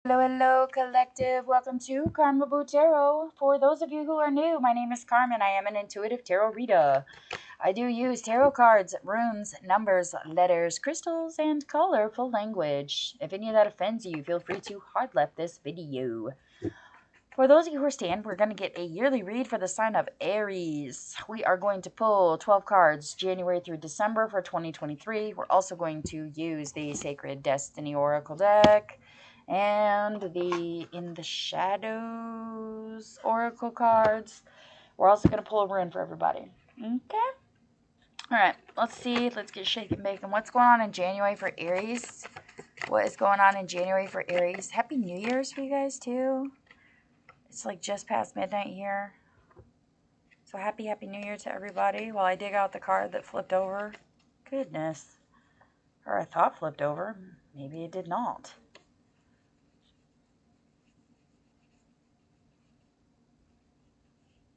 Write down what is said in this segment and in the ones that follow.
Hello, hello, collective. Welcome to Carmaboo Tarot. For those of you who are new, my name is Carmen. I am an intuitive tarot reader. I do use tarot cards, runes, numbers, letters, crystals, and colorful language. If any of that offends you, feel free to hard left this video. For those of you who are staying, we're going to get a yearly read for the sign of Aries. We are going to pull 12 cards January through December for 2023. We're also going to use the Sacred Destiny Oracle deck and the In the Shadows Oracle cards. We're also going to pull a rune for everybody. Okay? Alright, let's see. Let's get shaking bacon. What's going on in January for Aries? What is going on in January for Aries? Happy New Year's for you guys, too. It's like just past midnight here. So happy New Year to everybody. While I dig out the card that flipped over. Goodness. Or I thought flipped over. Maybe it did not.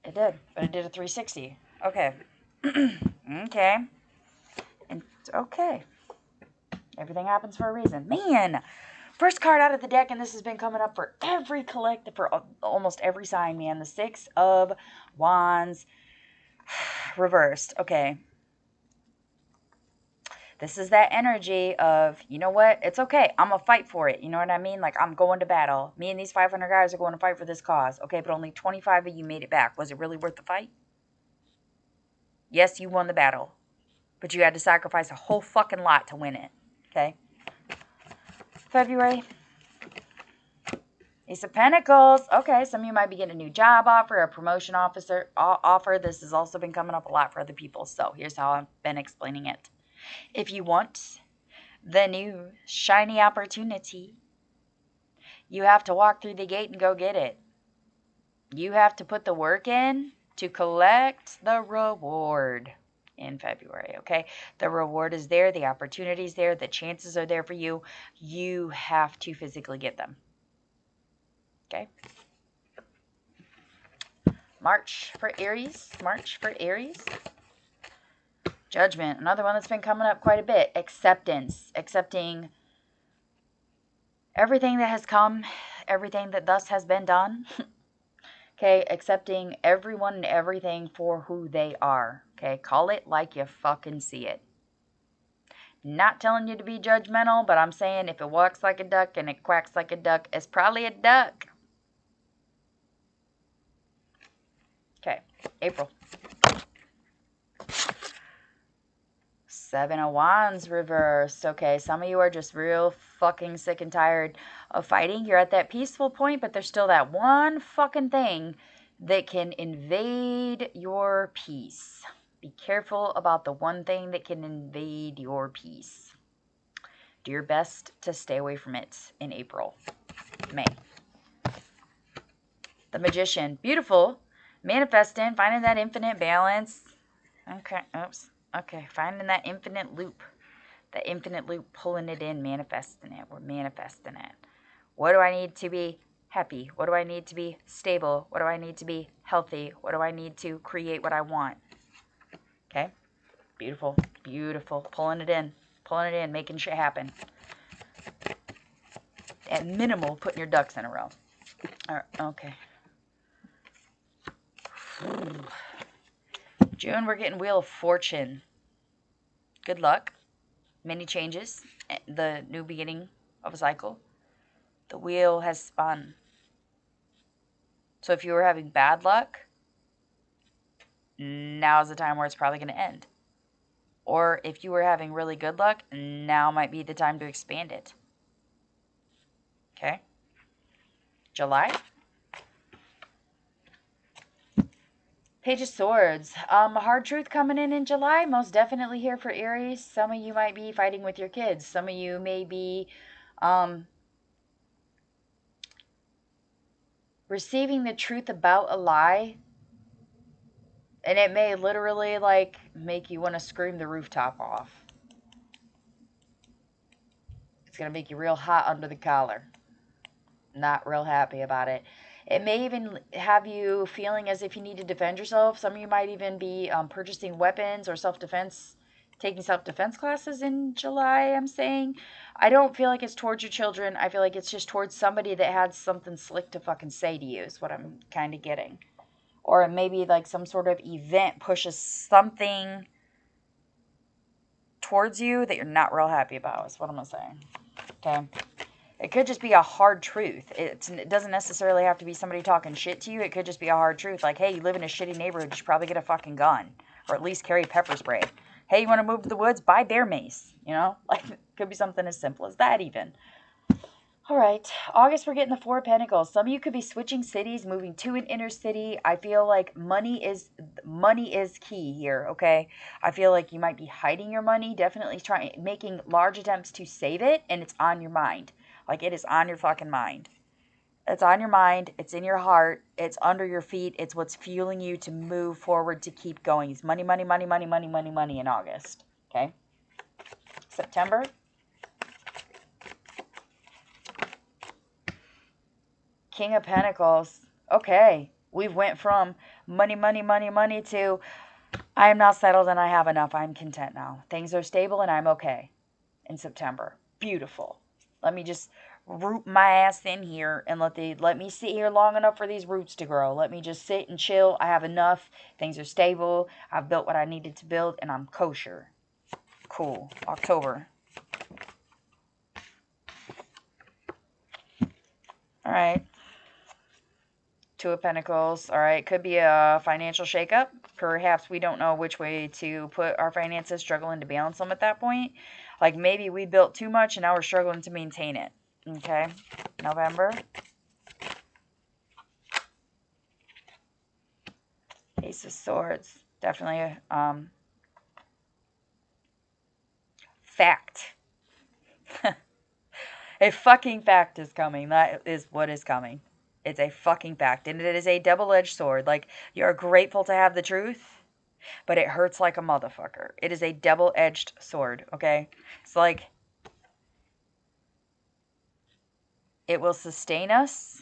It did, but it did a 360. Okay. Okay. And okay. Everything happens for a reason. Man! First card out of the deck, and this has been coming up for every collective, for almost every sign, man. The Six of Wands reversed. Okay. This is that energy of, you know what? It's okay. I'm going to fight for it. You know what I mean? Like, I'm going to battle. Me and these 500 guys are going to fight for this cause. Okay, but only 25 of you made it back. Was it really worth the fight? Yes, you won the battle. But you had to sacrifice a whole fucking lot to win it. Okay? February. Ace of Pentacles. Okay, some of you might be getting a new job offer, a promotion offer. This has also been coming up a lot for other people. So here's how I've been explaining it. If you want the new shiny opportunity, you have to walk through the gate and go get it. You have to put the work in to collect the reward in February, okay? The reward is there, the opportunity is there, the chances are there for you. You have to physically get them, okay? March for Aries. Judgment, another one that's been coming up quite a bit. Acceptance, accepting everything that has come, everything that thus has been done. Okay, accepting everyone and everything for who they are. Okay, call it like you fucking see it. Not telling you to be judgmental, but I'm saying if it walks like a duck and it quacks like a duck, it's probably a duck. Okay, April. Seven of Wands reversed. Okay, some of you are just real fucking sick and tired of fighting. You're at that peaceful point, but there's still that one fucking thing that can invade your peace. Be careful about the one thing that can invade your peace. Do your best to stay away from it in April. May. The Magician. Beautiful. Manifesting. Finding that infinite balance. Okay. Oops. Okay. Finding that infinite loop. That infinite loop. Pulling it in. Manifesting it. We're manifesting it. What do I need to be happy? What do I need to be stable? What do I need to be healthy? What do I need to create what I want? Okay. Beautiful. Beautiful. Pulling it in. Pulling it in. Making shit happen. At minimal, putting your ducks in a row. All right. Okay. June, we're getting Wheel of Fortune. Good luck. Many changes. The new beginning of a cycle. The wheel has spun. So if you were having bad luck, now's the time where it's probably going to end. Or if you were having really good luck, now might be the time to expand it. Okay? July. Page of Swords. Hard truth coming in July. Most definitely here for Aries. Some of you might be fighting with your kids. Some of you may be receiving the truth about a lie. And it may literally, like, make you want to scream the rooftop off. It's going to make you real hot under the collar. Not real happy about it. It may even have you feeling as if you need to defend yourself. Some of you might even be purchasing weapons or self-defense taking self-defense classes in July, I'm saying. I don't feel like it's towards your children. I feel like it's just towards somebody that had something slick to fucking say to you is what I'm kind of getting. Or maybe like some sort of event pushes something towards you that you're not real happy about is what I'm saying. Okay? It could just be a hard truth. It doesn't necessarily have to be somebody talking shit to you. It could just be a hard truth. Like, hey, you live in a shitty neighborhood. You should probably get a fucking gun. Or at least carry pepper spray. Hey, you want to move to the woods? Buy bear mace. You know? Like, it could be something as simple as that even. All right. August, we're getting the Four of Pentacles. Some of you could be switching cities, moving to an inner city. I feel like money is key here, okay? I feel like you might be hiding your money, definitely making large attempts to save it, and it's on your mind. Like, it is on your fucking mind. It's on your mind. It's in your heart. It's under your feet. It's what's fueling you to move forward, to keep going. It's money, money, money, money, money, money, money in August, okay? September. King of Pentacles. Okay. We've went from money, money, money, money to I am not settled and I have enough. I'm content now. Things are stable and I'm okay in September. Beautiful. Let me just root my ass in here and let me sit here long enough for these roots to grow. Let me just sit and chill. I have enough. Things are stable. I've built what I needed to build and I'm kosher. Cool. October. All right. Two of Pentacles. All right. Could be a financial shakeup. Perhaps we don't know which way to put our finances, struggling to balance them at that point. Like maybe we built too much and now we're struggling to maintain it. Okay. November. Ace of Swords. Definitely a fact. A fucking fact is coming. That is what is coming. It's a fucking fact. And it is a double-edged sword. Like, you're grateful to have the truth, but it hurts like a motherfucker. It is a double-edged sword, okay? It's like, it will sustain us,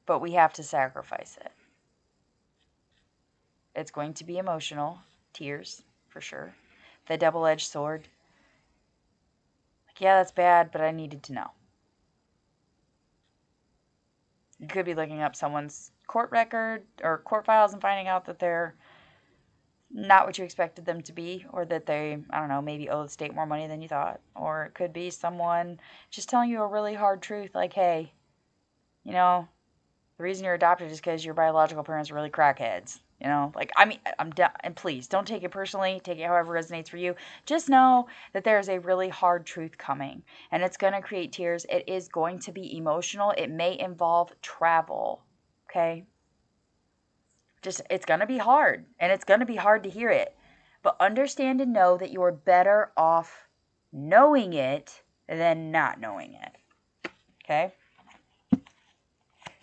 but we have to sacrifice it. It's going to be emotional. Tears, for sure. The double-edged sword. Like, yeah, that's bad, but I needed to know. You could be looking up someone's court record or court files and finding out that they're not what you expected them to be, or that they, I don't know, maybe owe the state more money than you thought. Or it could be someone just telling you a really hard truth, like, hey, you know, the reason you're adopted is because your biological parents are really crackheads. You know, like, I mean, and please don't take it personally. Take it however resonates for you. Just know that there's a really hard truth coming, and it's going to create tears. It is going to be emotional. It may involve travel. Okay. Just, it's going to be hard, and it's going to be hard to hear it. But understand and know that you're better off knowing it than not knowing it. Okay.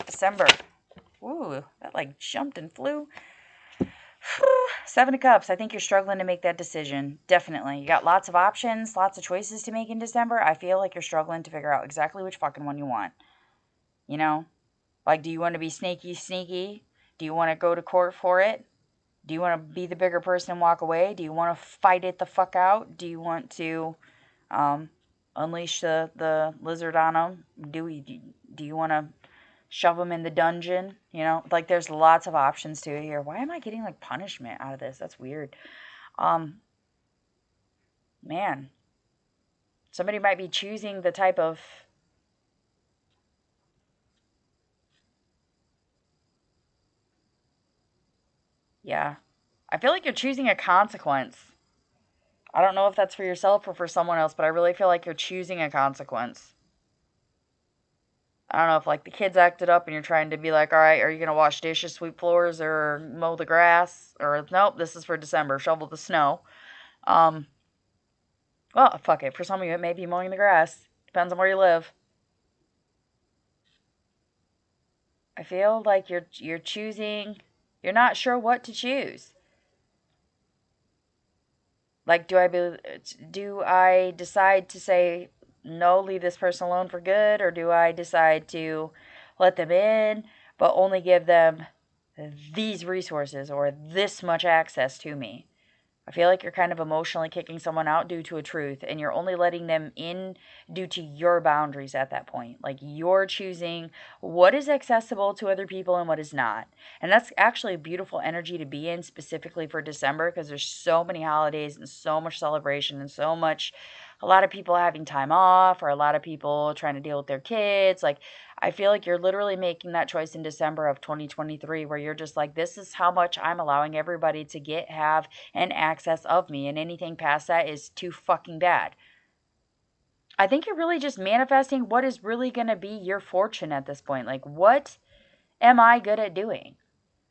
December. Ooh, that like jumped and flew. Seven of Cups. I think you're struggling to make that decision. Definitely. You got lots of options, lots of choices to make in December. I feel like you're struggling to figure out exactly which fucking one you want. You know? Like, do you want to be sneaky? Do you want to go to court for it? Do you want to be the bigger person and walk away? Do you want to fight it the fuck out? Do you want to unleash the lizard on them? Do you want to shove them in the dungeon? You know, like, there's lots of options to it here. Why am I getting like punishment out of this? That's weird. Man, somebody might be choosing the type of, yeah, I feel like you're choosing a consequence. I don't know if that's for yourself or for someone else, but I really feel like you're choosing a consequence. I don't know if, like, the kids acted up and you're trying to be like, all right, are you going to wash dishes, sweep floors, or mow the grass? Or, nope, this is for December, shovel the snow. Well, fuck it. For some of you, it may be mowing the grass. Depends on where you live. I feel like you're choosing, you're not sure what to choose. Like, do I decide to say, no, leave this person alone for good? Or do I decide to let them in, but only give them these resources or this much access to me. I feel like you're kind of emotionally kicking someone out due to a truth, and you're only letting them in due to your boundaries at that point. Like, you're choosing what is accessible to other people and what is not. And that's actually a beautiful energy to be in, specifically for December, because there's so many holidays and so much celebration and so much, a lot of people having time off, or a lot of people trying to deal with their kids. Like, I feel like you're literally making that choice in December of 2023 where you're just like, this is how much I'm allowing everybody to get, have, and access of me, and anything past that is too fucking bad. I think you're really just manifesting what is really going to be your fortune at this point. Like, what am I good at doing?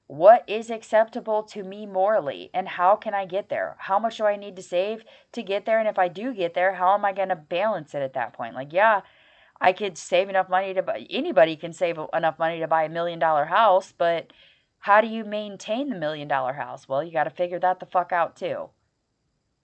What is acceptable to me morally, and how can I get there? How much do I need to save to get there? And if I do get there, how am I going to balance it at that point? Like, yeah, I could save enough money to buy, anybody can save enough money to buy $1 million house, but how do you maintain the $1 million house? Well, you got to figure that the fuck out too.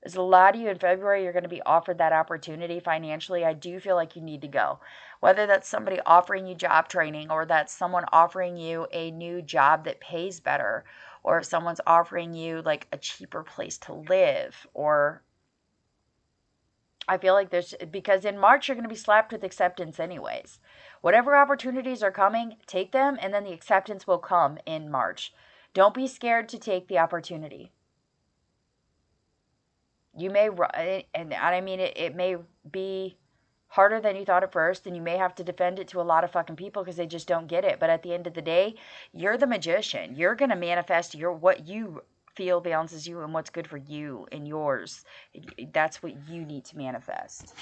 There's a lot of you in February, you're going to be offered that opportunity financially. I do feel like you need to go. Whether that's somebody offering you job training, or that's someone offering you a new job that pays better, or if someone's offering you like a cheaper place to live, or I feel like there's, because in March you're going to be slapped with acceptance anyways. Whatever opportunities are coming, take them, and then the acceptance will come in March. Don't be scared to take the opportunity. You may, and I mean, it may be harder than you thought at first, and you may have to defend it to a lot of fucking people because they just don't get it. But at the end of the day, you're the magician. You're going to manifest what you feel balances you and what's good for you and yours. That's what you need to manifest.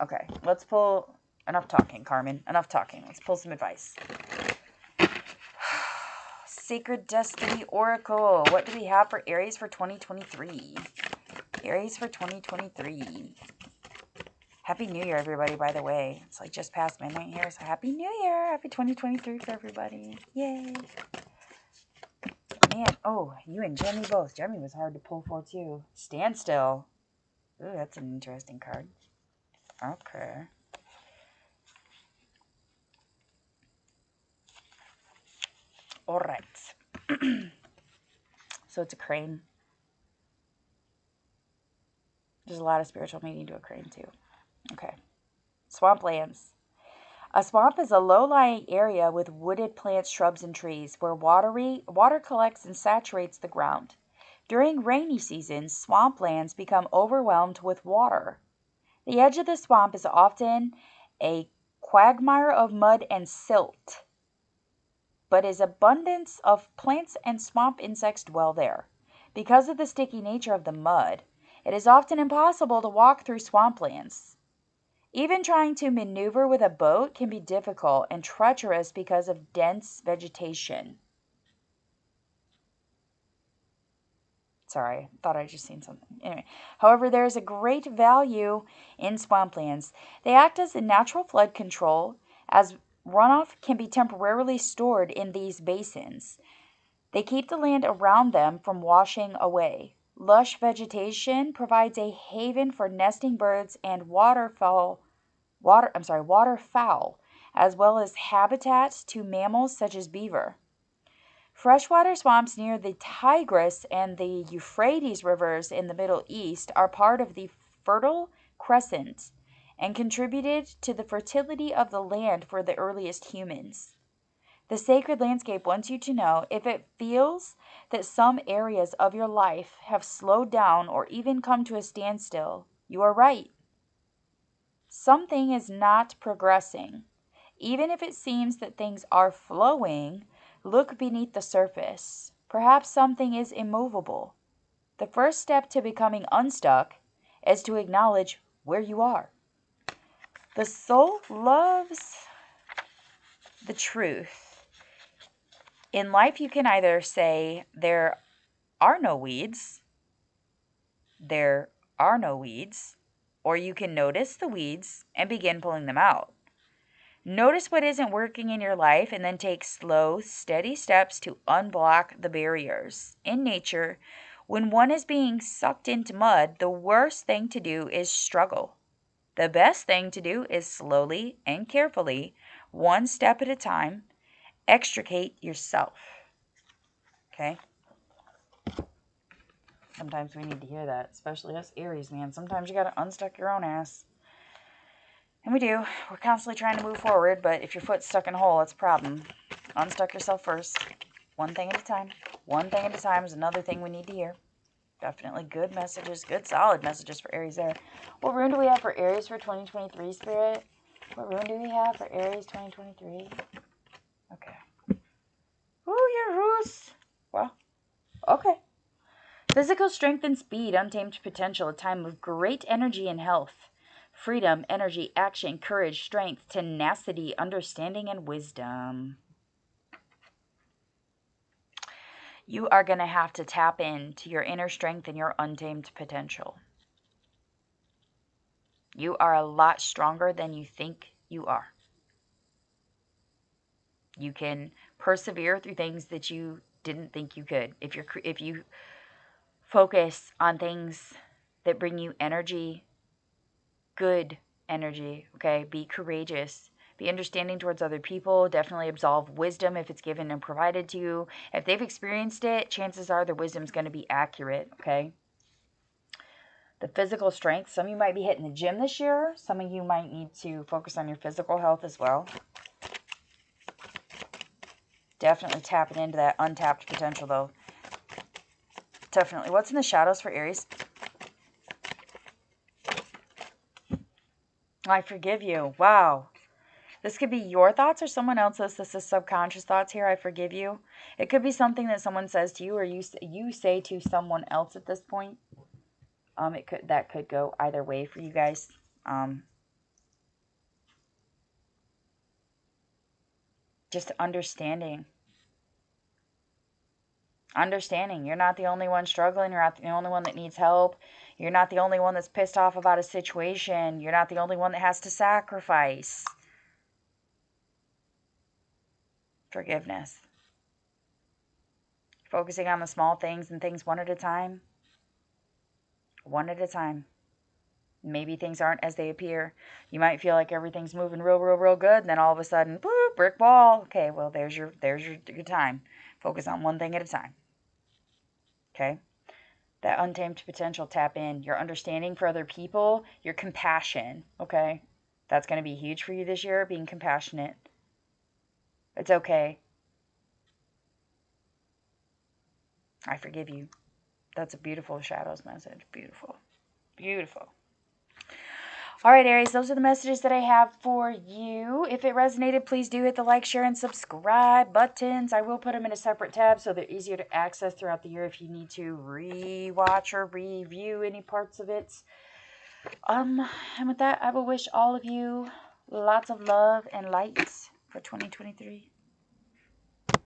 Okay, let's pull. Enough talking, Carmen. Enough talking. Let's pull some advice. Sacred Destiny Oracle. What do we have for Aries for 2023? Aries for 2023. Happy New Year, everybody, by the way. It's like just past midnight here, so Happy New Year. Happy 2023 for everybody. Yay. Man, oh, you and Jemmy both. Jemmy was hard to pull for, too. Standstill. Ooh, that's an interesting card. Okay. All right. So it's a crane. There's a lot of spiritual meaning to a crane, too. Okay. Swamplands. A swamp is a low-lying area with wooded plants, shrubs, and trees where water collects and saturates the ground. During rainy seasons, swamplands become overwhelmed with water. The edge of the swamp is often a quagmire of mud and silt, but its abundance of plants and swamp insects dwell there. Because of the sticky nature of the mud, it is often impossible to walk through swamplands. Even trying to maneuver with a boat can be difficult and treacherous because of dense vegetation. Sorry, thought I just seen something. Anyway, however, there is a great value in swamplands. They act as a natural flood control, as runoff can be temporarily stored in these basins. They keep the land around them from washing away. Lush vegetation provides a haven for nesting birds and waterfowl, as well as habitat to mammals such as beaver. Freshwater swamps near the Tigris and the Euphrates rivers in the Middle East are part of the Fertile Crescent and contributed to the fertility of the land for the earliest humans. The sacred landscape wants you to know if it feels that some areas of your life have slowed down or even come to a standstill, you are right. Something is not progressing. Even if it seems that things are flowing, look beneath the surface. Perhaps something is immovable. The first step to becoming unstuck is to acknowledge where you are. The soul loves the truth. In life, you can either say, there are no weeds, or you can notice the weeds and begin pulling them out. Notice what isn't working in your life and then take slow, steady steps to unblock the barriers. In nature, when one is being sucked into mud, the worst thing to do is struggle. The best thing to do is slowly and carefully, one step at a time, extricate yourself. Okay? Sometimes we need to hear that, especially us Aries, man. Sometimes you got to unstuck your own ass. And we do. We're constantly trying to move forward, but if your foot's stuck in a hole, it's a problem. Unstuck yourself first. One thing at a time. One thing at a time is another thing we need to hear. Definitely good messages, good solid messages for Aries there. What rune do we have for Aries for 2023, Spirit? What rune do we have for Aries 2023? Okay. Ooh, you're Roos. Well, okay. Physical strength and speed, untamed potential, a time of great energy and health. Freedom, energy, action, courage, strength, tenacity, understanding, and wisdom. You are going to have to tap into your inner strength and your untamed potential. You are a lot stronger than you think you are. You can persevere through things that you didn't think you could. If you focus on things that bring you energy, good energy, okay? Be courageous. Be understanding towards other people. Definitely absolve wisdom if it's given and provided to you. If they've experienced it, chances are the wisdom's going to be accurate, okay? The physical strength. Some of you might be hitting the gym this year. Some of you might need to focus on your physical health as well. Definitely tapping into that untapped potential, though. Definitely. What's in the shadows for Aries? I forgive you. Wow. This could be your thoughts or someone else's. This is subconscious thoughts here. I forgive you. It could be something that someone says to you or you say to someone else at this point. That could go either way for you guys. Just understanding. Understanding. You're not the only one struggling. You're not the only one that needs help. You're not the only one that's pissed off about a situation. You're not the only one that has to sacrifice. Forgiveness. Focusing on the small things and things one at a time. One at a time. Maybe things aren't as they appear. You might feel like everything's moving real good, and then all of a sudden, boop, brick wall. Okay, well, there's your time. Focus on one thing at a time. Okay? That untamed potential, tap in. Your understanding for other people, your compassion, okay? That's going to be huge for you this year, being compassionate. It's okay. I forgive you. That's a beautiful shadows message. Beautiful. Beautiful. All right, Aries, those are the messages that I have for you. If it resonated, please do hit the like, share, and subscribe buttons. I will put them in a separate tab so they're easier to access throughout the year if you need to re-watch or review any parts of it. And with that, I will wish all of you lots of love and light for 2023.